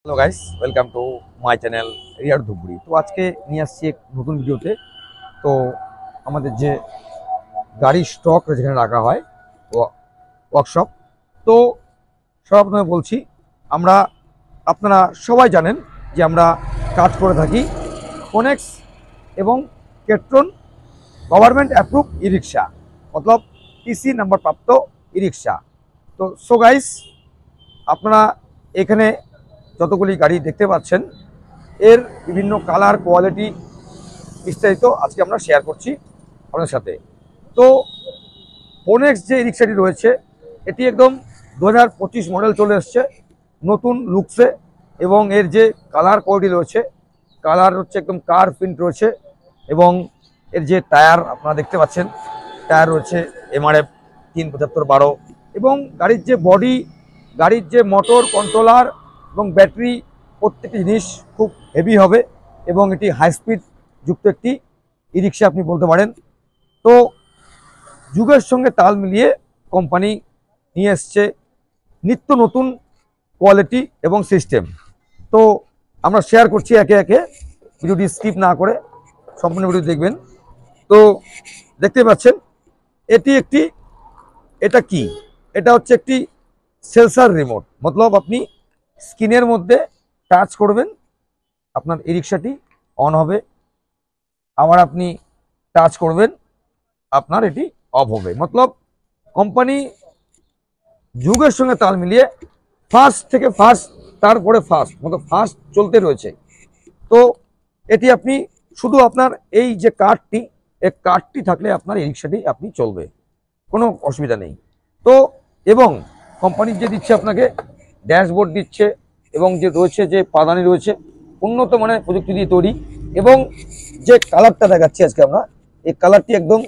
Hello guys, welcome to my channel রিয়ার ধুবড়ি। তো আজকে নিয়ে আসছি এক নতুন ভিডিওতে। তো আমাদের যে গাড়ির স্টক যেখানে রাখা হয় ওয়ার্কশপ, তো সর্বপ্রথমে বলছি আমরা আপনারা সবাই জানেন যে আমরা কাজ করে থাকি ফোনেক্স এবং কেট্রন গভর্নমেন্ট অ্যাপ্রুভ ই রিক্সা, মতলব টিসি নাম্বার প্রাপ্ত ই রিক্সা। তো সো গাইস, আপনারা এখানে যতগুলি গাড়ি দেখতে পাচ্ছেন এর বিভিন্ন কালার, কোয়ালিটি, বিস্তারিত আজকে আমরা শেয়ার করছি আপনাদের সাথে। তো ফোনেক্স যে রিক্সাটি রয়েছে এটি একদম 2025 মডেল চলে এসছে নতুন লুকসে, এবং এর যে কালার কোয়ালিটি রয়েছে, কালার হচ্ছে একদম কার প্রিন্ট রয়েছে, এবং এর যে টায়ার আপনারা দেখতে পাচ্ছেন, টায়ার রয়েছে MRF 375/12, এবং গাড়ির যে বডি, গাড়ির যে মোটর কন্ট্রোলার এবং ব্যাটারি, প্রত্যেকটি জিনিস খুব হেভি হবে, এবং এটি হাই স্পিড যুক্ত একটি ই রিক্সা আপনি বলতে পারেন। তো যুগের সঙ্গে তাল মিলিয়ে কোম্পানি নিয়ে এসছে নিত্য নতুন কোয়ালিটি এবং সিস্টেম। তো আমরা শেয়ার করছি একে একে, ভিডিওটি স্কিপ না করে সম্পূর্ণ ভিডিও দেখবেন। তো দেখতে পাচ্ছেন এটা কি, এটা হচ্ছে একটি সেন্সর রিমোট, মতলব আপনি স্ক্রিনের মধ্যে টাচ করবেন, আপনার ই রিক্সাটি অন হবে, আবার আপনি টাচ করবেন, আপনার এটি অফ হবে। মতলব কোম্পানি যুগের সঙ্গে তাল মিলিয়ে ফাস্ট থেকে ফাস্ট, তারপরে ফাস্ট, মতলব ফাস্ট চলতে রয়েছে। তো এটি আপনি শুধু আপনার এই যে কার্ডটি থাকলে আপনার ই রিক্সাটি আপনি চলবে, কোনো অসুবিধা নেই। তো এবং কোম্পানি যে দিচ্ছে আপনাকে ড্যাশবোর্ড দিচ্ছে, এবং যে রয়েছে যে পাদানি রয়েছে উন্নত মানের প্রযুক্তি দিয়ে তৈরি, এবং যে কালারটা দেখাচ্ছি আজকে আমরা, এই কালারটি একদম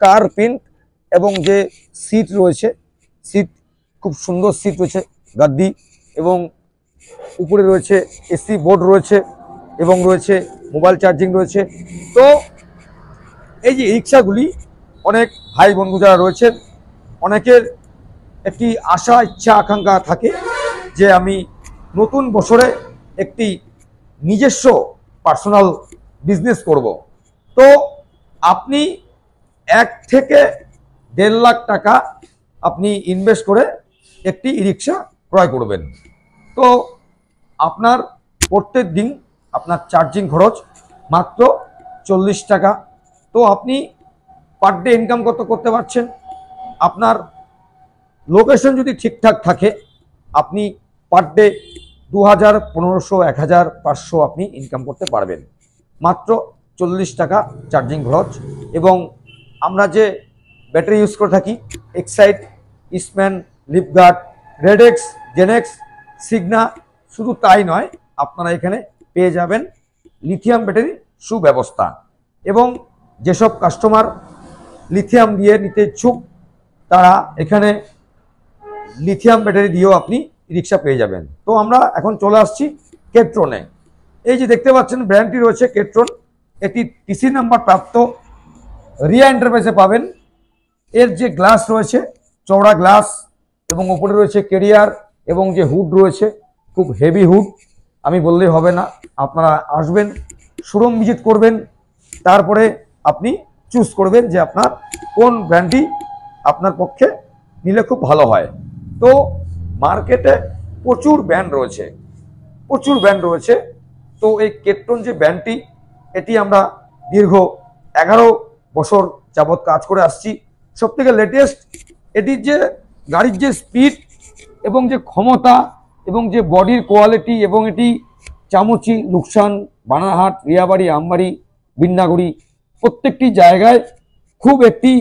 কার প্রিন্ট, এবং যে সিট রয়েছে, সিট খুব সুন্দর সিট রয়েছে, গাদ্দি, এবং উপরে রয়েছে এসি বোর্ড রয়েছে, এবং রয়েছে মোবাইল চার্জিং রয়েছে। তো এই যে রিক্সাগুলি, অনেক ভাই বন্ধু যারা রয়েছেন, অনেকের একটি আশা, ইচ্ছা, আকাঙ্ক্ষা থাকে যে আমি নতুন বছরে একটি নিজস্ব পার্সোনাল বিজনেস করব। তো আপনি 1 থেকে 1.5 লাখ টাকা আপনি ইনভেস্ট করে একটি ই রিক্সা ক্রয় করবেন। তো আপনার প্রত্যেক দিন আপনার চার্জিং খরচ মাত্র 40 টাকা। তো আপনি পার ডে ইনকাম কত করতে পারছেন? আপনার লোকেশন যদি ঠিকঠাক থাকে আপনি পার ডে 2000, 1500, 1000, 500 আপনি ইনকাম করতে পারবেন, মাত্র 40 টাকা চার্জিং খরচ। এবং আমরা যে ব্যাটারি ইউজ করে থাকি, Exide, Eastman, Livguard, Redex, Genex, Signa, শুধু তাই নয়, আপনারা এখানে পেয়ে যাবেন লিথিয়াম ব্যাটারি সুব্যবস্থা। এবং যেসব কাস্টমার লিথিয়াম দিয়ে নিতে ইচ্ছুক তারা এখানে লিথিয়াম ব্যাটারি দিয়েও আপনি রিক্সা পেয়ে যাবেন। তো আমরা এখন চলে আসছি কেট্রনে। এই যে দেখতে পাচ্ছেন ব্র্যান্ডটি রয়েছে কেট্রন, এটি টিসি নাম্বার প্রাপ্ত রিয়া এন্টারপ্রাইজে পাবেন। এর যে গ্লাস রয়েছে, চওড়া গ্লাস, এবং উপরে রয়েছে কেরিয়ার, এবং যে হুড রয়েছে খুব হেভি হুড, আমি বললেই হবে না, আপনারা আসবেন, শোরুম ভিজিট করবেন, তারপরে আপনি চুজ করবেন যে আপনার কোন ব্র্যান্ডটি আপনার পক্ষে নিলে খুব ভালো হয়। তো মার্কেটে প্রচুর ব্র্যান্ড রয়েছে। তো এই কেট্রন যে ব্র্যান্ডটি, এটি আমরা দীর্ঘ 11 বছর যাবৎ কাজ করে আসছি। সব থেকে লেটেস্ট এটির যে গাড়ির যে স্পিড, এবং যে ক্ষমতা, এবং যে বডির কোয়ালিটি, এবং এটি চামচি, লুকসান, বানারহাট, রিয়াবাড়ি, আমবাড়ি, বিন্নাগুড়ি প্রত্যেকটি জায়গায় খুব একটি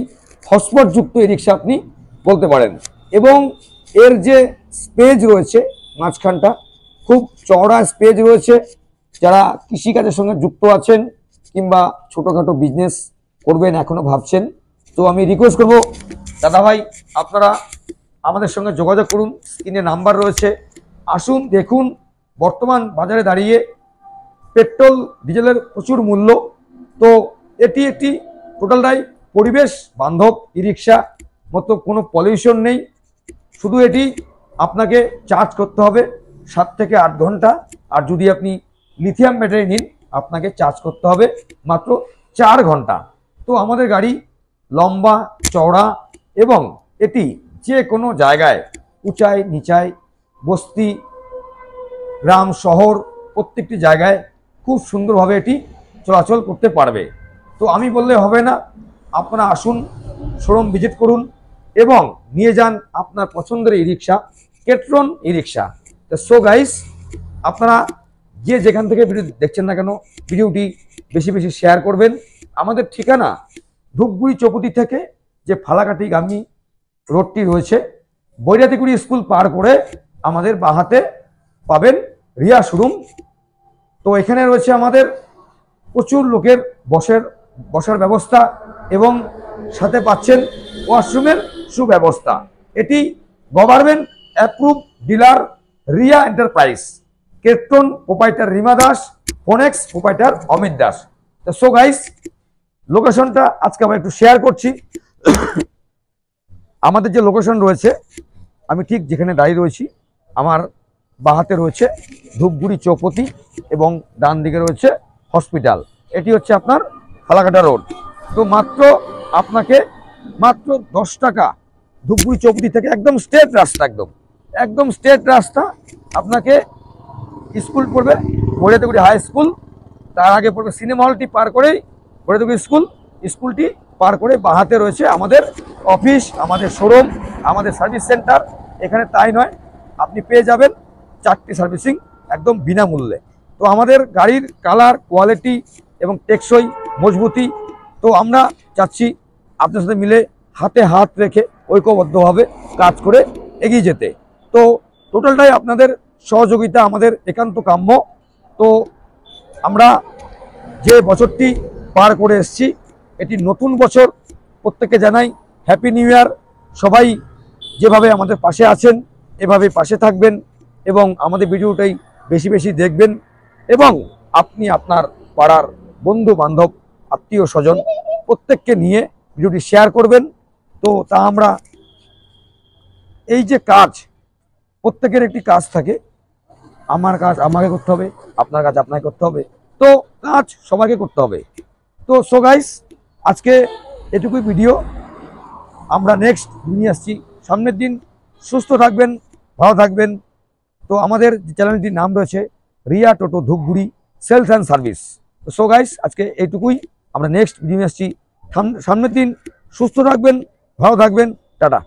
হটস্পটযুক্ত ই রিক্সা আপনি বলতে পারেন। এবং এর যে স্পেস রয়েছে, মাঝখানটা খুব চওড়া স্পেস রয়েছে। যারা কৃষিকাজের সঙ্গে যুক্ত আছেন কিংবা ছোটোখাটো বিজনেস করবেন এখনো ভাবছেন, তো আমি রিকোয়েস্ট করব দাদা ভাই, আপনারা আমাদের সঙ্গে যোগাযোগ করুন, স্ক্রিনে নাম্বার রয়েছে, আসুন দেখুন। বর্তমান বাজারে দাঁড়িয়ে পেট্রোল ডিজেলের প্রচুর মূল্য, তো এটি একটি টোটালটাই পরিবেশ বান্ধব ই রিক্সা, মতো কোনো পলিউশন নেই, শুধু এটি আপনাকে চার্জ করতে হবে 7 থেকে 8 ঘন্টা। আর যদি আপনি লিথিয়াম ব্যাটারি নিন আপনাকে চার্জ করতে হবে মাত্র 4 ঘন্টা। তো আমাদের গাড়ি লম্বা চওড়া এবং এটি যে কোনো জায়গায় উঁচাই নিচাই বস্তি গ্রাম শহর প্রত্যেকটি জায়গায় খুব সুন্দরভাবে এটি চলাচল করতে পারবে। তো আমি বললে হবে না, আপনারা আসুন, শোরুম ভিজিট করুন এবং নিয়ে যান আপনার পছন্দের ই রিক্সা, কেট্রন ই রিক্সা। তো সো গাইস, আপনারা যে যেখান থেকে ভিডিও দেখছেন না কেন ভিডিওটি বেশি বেশি শেয়ার করবেন। আমাদের ঠিকানা ধূপগুড়ি চৌপতি থেকে যে ফালাকাটিগামী রোডটি রয়েছে, বৈরাতিকুড়ি স্কুল পার করে আমাদের বাঁহাতে পাবেন রিয়া শোরুম। তো এখানে রয়েছে আমাদের প্রচুর লোকের বসার ব্যবস্থা এবং সাথে পাচ্ছেন ওয়াশরুমের সুব্যবস্থা। এটি government approve dealer Riya enterprise, Ketron proprietor Rima Das, Phonex proprietor Amit Das. তো সো গাইস, লোকেশনটা আজকে আমরা একটু শেয়ার করছি। আমাদের যে লোকেশন রয়েছে, আমি ঠিক যেখানে দাঁড়িয়ে রয়েছি আমার বাঁহাতে রয়েছে ধূপগুড়ি চৌপতি এবং ডান দিকে রয়েছে হসপিটাল। এটি হচ্ছে আপনার ফালাকাটা রোড। তো আপনাকে মাত্র 10 টাকা ধূপগুড়ি চৌপতি থেকে একদম স্ট্রেট রাস্তা, একদম স্ট্রেট রাস্তা। আপনাকে স্কুল পড়বে বৈরাতিকুড়ি হাই স্কুল, তার আগে পড়বে সিনেমা হলটি পার করেই বৈরাতিকুড়ি স্কুলটি পার করে বাঁহাতে রয়েছে আমাদের অফিস, আমাদের শোরুম, আমাদের সার্ভিস সেন্টার। এখানে তাই নয়, আপনি পেয়ে যাবেন 4টি সার্ভিসিং একদম বিনামূল্যে। তো আমাদের গাড়ির কালার, কোয়ালিটি এবং টেকসই মজবুতি, তো আমরা চাচ্ছি আপনার সাথে মিলে হাতে হাত রেখে ঐক্যবদ্ধভাবে কাজ করে এগিয়ে যেতে। তো টোটালটাই আপনাদের সহযোগিতা আমাদের একান্ত কাম্য। তো আমরা যে বছরটি পার করে এসেছি, এটি নতুন বছর, প্রত্যেককে জানাই হ্যাপি নিউ ইয়ার। সবাই যেভাবে আমাদের পাশে আছেন এভাবে পাশে থাকবেন এবং আমাদের ভিডিওটাই বেশি বেশি দেখবেন এবং আপনি আপনার পাড়ার বন্ধু বান্ধব আত্মীয় স্বজন প্রত্যেককে নিয়ে ভিডিওটি শেয়ার করবেন। তো তা আমরা এই যে কাজ, প্রত্যেকের একটি কাজ থাকে, আমার কাজ আমাকে করতে হবে, আপনার কাজ আপনাকে করতে হবে, তো কাজ সবাইকে করতে হবে। তো সো গাইস, আজকে এটুকুই ভিডিও। আমরা নেক্সট নিয়ে আসছি সামনের দিন। সুস্থ থাকবেন, ভালো থাকবেন। তো আমাদের চ্যানেলটির নাম রয়েছে রিয়া টোটো ধূপগুড়ি সেলস অ্যান্ড সার্ভিস। তো সো গাইস, আজকে এইটুকুই। আমরা নেক্সট ভিডিও নিয়ে আসছি সামনের দিন। সুস্থ থাকবেন, ভালো থাকবেন, টাটা।